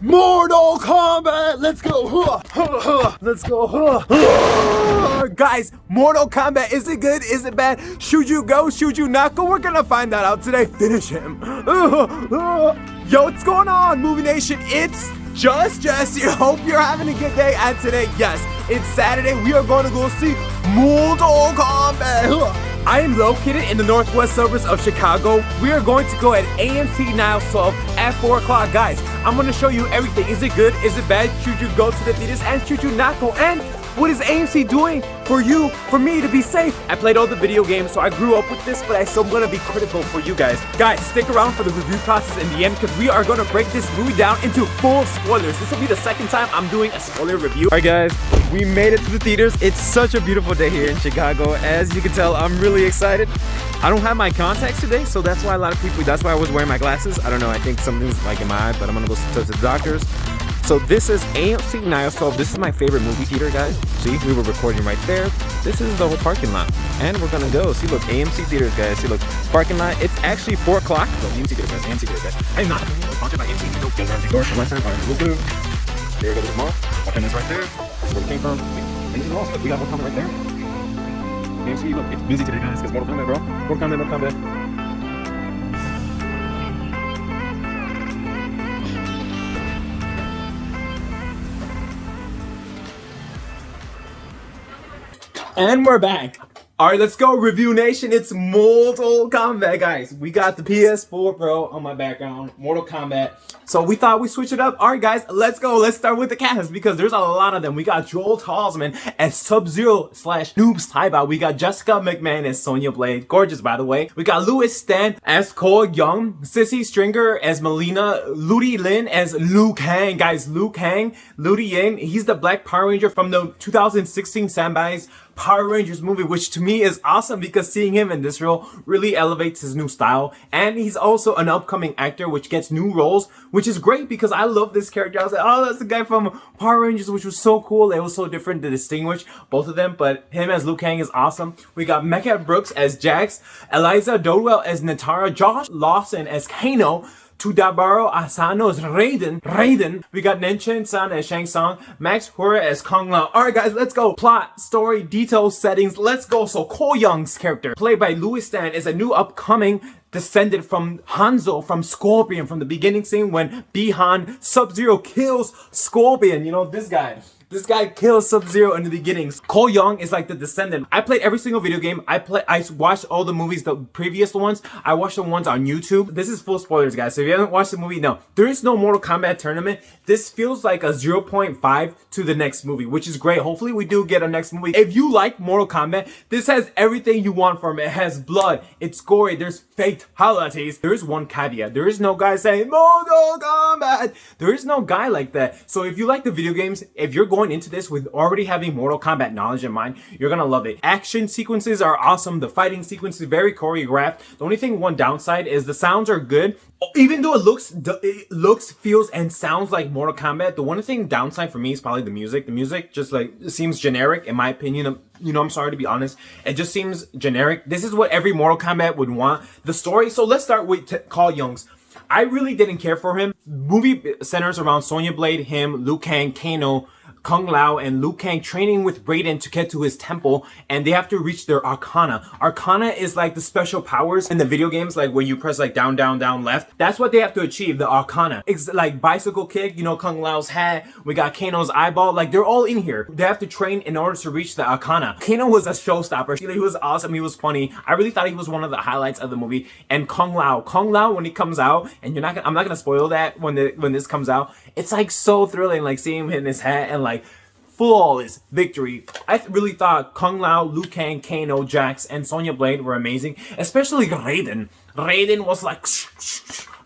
Mortal Kombat! Let's go! Let's go! Guys, Mortal Kombat, is it good? Is it bad? Should you go? Should you not go? We're gonna find that out today. Finish him. Yo, what's going on, Movie Nation? It's just Jesse. Hope you're having a good day. And today, yes, it's Saturday. We are going to go see Mortal Kombat. I am located in the northwest suburbs of Chicago. We are going to go at AMC now 12 at 4 o'clock. Guys, I'm going to show you everything. Is it good? Is it bad? Should you go to the theaters? And should you not go? And what is AMC doing for you, for me to be safe? I played all the video games, so I grew up with this, but I still going to be critical for you guys. Guys, stick around for the review process in the end, because we are going to break this movie down into full spoilers. This will be the second time I'm doing a spoiler review. Alright guys, we made it to the theaters. It's such a beautiful day here in Chicago. As you can tell, I'm really excited. I don't have my contacts today, so that's why that's why I was wearing my glasses. I don't know, I think something's like in my eye, but I'm gonna go to the doctors. So this is AMC 912. This is my favorite movie theater, guys. See, we were recording right there. This is the whole parking lot. And we're gonna go. See, look, AMC theaters, guys. See, look, parking lot. It's actually 4 o'clock. So AMC theater, guys. AMC theater, guys. I'm not sponsored by AMC. Don't get around the door for last time. All right, we'll do. There we go to the mall. Parking is right there. That's where it came from. And this is awesome. Look, we got one coming right there. AMC, look, it's busy today, guys, because Mortal Kombat, bro. Mortal Kombat. And we're back. Alright, let's go, Review Nation. It's Mortal Kombat, guys. We got the PS4 Pro on my background, Mortal Kombat. So we thought we'd switch it up. Alright, guys, let's go. Let's start with the cast because there's a lot of them. We got Joel Talisman as Sub-Zero / Noobs Taiba. We got Jessica McMahon as Sonya Blade. Gorgeous, by the way. We got Louis Stan as Cole Young. Sissy Stringer as Melina. Ludi Lin as Liu Kang. Guys, Liu Kang. Ludi Lin, he's the Black Power Ranger from the 2016 Samwise Power Rangers movie, which to me is awesome because seeing him in this role really elevates his new style. And he's also an upcoming actor which gets new roles, which is great because I love this character. I was like, oh, that's the guy from Power Rangers, which was so cool. It was so different to distinguish both of them, but him as Liu Kang is awesome. We got Mecca Brooks as Jax, Eliza Dodwell as Natara, Josh Lawson as Kano, Tudabaro Asano as Raiden. We got Nenchen San as Shang Tsung, Max Hura as Kung Lao. Alright guys, let's go. Plot, story, details, settings, let's go. So Cole Young's character, played by Louis Stan, is a new upcoming descendant from Hanzo, from Scorpion, from the beginning scene when Bi-Han Sub-Zero kills Scorpion. You know, this guy kills Sub-Zero in the beginnings. Cole Young is like the descendant. I played every single video game. I watched all the movies, the previous ones. I watched the ones on YouTube. This is full spoilers, guys. So if you haven't watched the movie, no. There is no Mortal Kombat tournament. This feels like a 0.5 to the next movie, which is great. Hopefully we do get a next movie. If you like Mortal Kombat, this has everything you want from it. It has blood. It's gory. There's fatalities. There is one caveat. There is no guy saying Mortal Kombat. There is no guy like that. So if you like the video games, if you're going into this with already having Mortal Kombat knowledge in mind, you're gonna love it. Action sequences are awesome. The fighting sequence is very choreographed. The only thing, one downside, is the sounds are good. Even though it looks, feels, and sounds like Mortal Kombat, the one thing downside for me is probably the music. The music just like seems generic, in my opinion. You know, I'm sorry to be honest. It just seems generic. This is what every Mortal Kombat would want. The story. So let's start with Cole Young's. I really didn't care for him. Movie centers around Sonya Blade, him, Liu Kang, Kano, Kung Lao, and Liu Kang training with Raiden to get to his temple, and they have to reach their Arcana. Arcana is like the special powers in the video games, like when you press like down, down, down, left. That's what they have to achieve, the Arcana. It's like bicycle kick, you know, Kung Lao's hat, we got Kano's eyeball, like they're all in here. They have to train in order to reach the Arcana. Kano was a showstopper. He was awesome, he was funny. I really thought he was one of the highlights of the movie. And Kung Lao, when he comes out, and I'm not gonna spoil that when this comes out, it's like so thrilling, like seeing him in his hat and like flawless victory. I really thought Kung Lao, Liu Kang, Kano, Jax, and Sonya Blade were amazing, especially Raiden. Raiden was like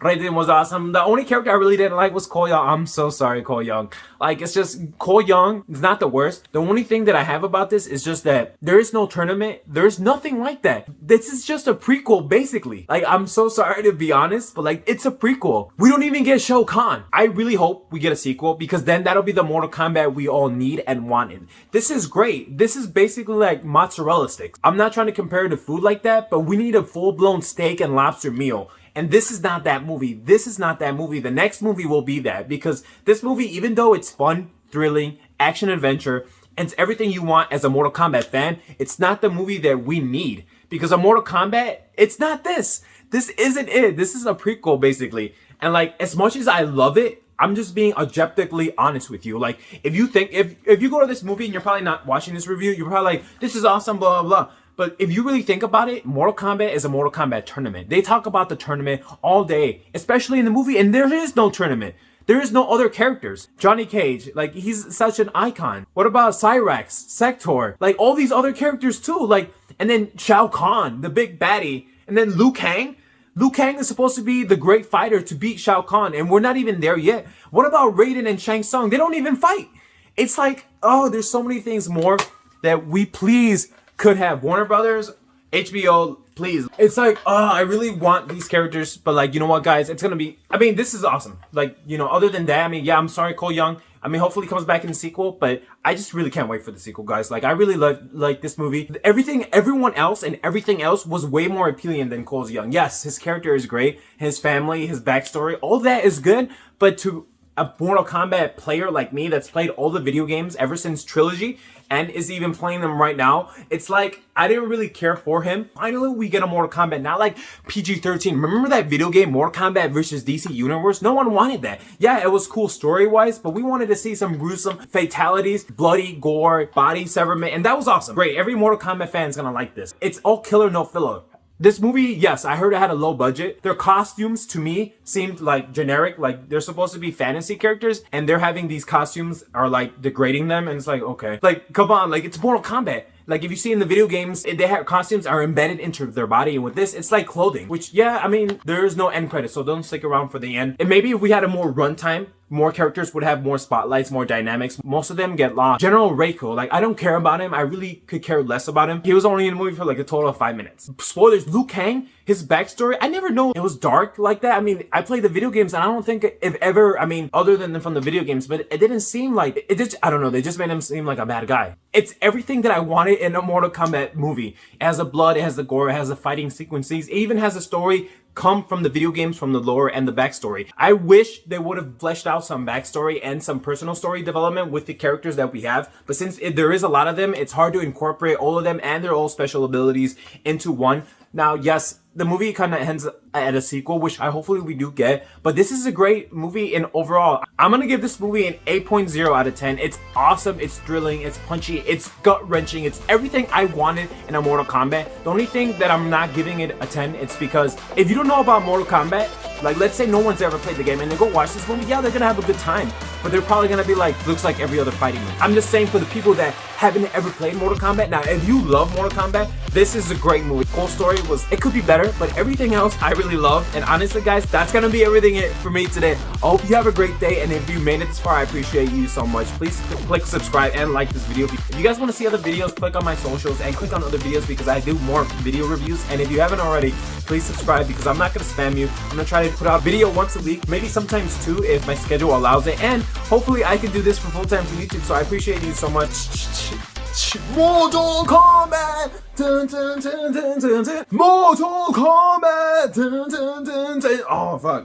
Raiden was awesome. The only character I really didn't like was Cole Young. I'm so sorry, Cole Young. Like, it's just, Cole Young is not the worst. The only thing that I have about this is just that there is no tournament. There's nothing like that. This is just a prequel, basically. Like, I'm so sorry to be honest, but like, it's a prequel. We don't even get Shao Kahn. I really hope we get a sequel because then that'll be the Mortal Kombat we all need and wanted. This is great. This is basically like mozzarella sticks. I'm not trying to compare it to food like that, but we need a full-blown steak and lobster meal. And this is not that movie. This is not that movie. The next movie will be that, because this movie, even though it's fun, thrilling, action adventure, and it's everything you want as a Mortal Kombat fan, it's not the movie that we need. Because a Mortal Kombat, it's not this. This isn't it. This is a prequel, basically. And like, as much as I love it, I'm just being objectively honest with you. Like, if you think, if you go to this movie and you're probably not watching this review, you're probably like, this is awesome, blah, blah, blah. But if you really think about it, Mortal Kombat is a Mortal Kombat tournament. They talk about the tournament all day, especially in the movie, and there is no tournament. There is no other characters. Johnny Cage, like, he's such an icon. What about Cyrax, Sector, like all these other characters too, like, and then Shao Kahn, the big baddie, and then Liu Kang. Liu Kang is supposed to be the great fighter to beat Shao Kahn, and we're not even there yet. What about Raiden and Shang Tsung? They don't even fight. It's like, oh, there's so many things more that we please could have. Warner Brothers, HBO, please. It's like, I really want these characters, but like, you know what, guys? It's gonna be, I mean, this is awesome. Like, you know, other than that, I mean, yeah, I'm sorry, Cole Young. I mean, hopefully he comes back in the sequel, but I just really can't wait for the sequel, guys. Like, I really like this movie. Everyone else and everything else was way more appealing than Cole Young. Yes, his character is great. His family, his backstory, all that is good, but to a Mortal Kombat player like me that's played all the video games ever since Trilogy and is even playing them right now, it's like, I didn't really care for him. Finally, we get a Mortal Kombat, not like PG-13. Remember that video game, Mortal Kombat versus DC Universe? No one wanted that. Yeah, it was cool story-wise, but we wanted to see some gruesome fatalities, bloody gore, body severment, and that was awesome. Great, every Mortal Kombat fan is gonna like this. It's all killer, no filler. This movie, yes, I heard it had a low budget. Their costumes, to me, seemed like generic. Like, they're supposed to be fantasy characters, and they're having these costumes are like degrading them, and it's like, okay. Like, come on, like, it's Mortal Kombat. Like, if you see in the video games, they have costumes are embedded into their body, and with this, it's like clothing. Which, yeah, I mean, there is no end credit, so don't stick around for the end. And maybe if we had a more runtime, more characters would have more spotlights, more dynamics. Most of them get lost. General Reiko, like, I don't care about him. I really could care less about him. He was only in the movie for like a total of 5 minutes. Spoilers, Liu Kang, his backstory, I never know it was dark like that. I mean, I played the video games and I don't think if ever, I mean, other than from the video games, but it didn't seem like, it just, I don't know, they just made him seem like a bad guy. It's everything that I wanted in a Mortal Kombat movie. It has the blood, it has the gore, it has the fighting sequences, it even has a story come from the video games, from the lore and the backstory. I wish they would have fleshed out some backstory and some personal story development with the characters that we have. But since there is a lot of them, it's hard to incorporate all of them and their all special abilities into one. Now, yes, the movie kind of ends at a sequel, which hopefully we do get. But this is a great movie, and overall, I'm gonna give this movie an 8.0 out of 10. It's awesome, it's thrilling, it's punchy, it's gut-wrenching, it's everything I wanted in a Mortal Kombat. The only thing that I'm not giving it a 10, it's because if you don't know about Mortal Kombat, like, let's say no one's ever played the game and they go watch this movie, yeah, they're gonna have a good time, but they're probably gonna be like, looks like every other fighting movie. I'm just saying, for the people that haven't ever played Mortal Kombat, now, if you love Mortal Kombat, this is a great movie. Whole story it could be better, but everything else I really love. And honestly, guys, that's gonna be everything for me today. I hope you have a great day, and if you made it this far, I appreciate you so much. Please click subscribe and like this video. If you guys want to see other videos, click on my socials and click on other videos, because I do more video reviews. And if you haven't already, please subscribe, because I'm not gonna spam you. I'm gonna try to put out a video once a week, maybe sometimes two if my schedule allows it, and hopefully I can do this for full time for YouTube. So I appreciate you so much. Mortal Kombat! Dun, dun, dun, dun, dun, dun. Mortal Kombat! Dun, dun, dun, dun. Oh, fuck.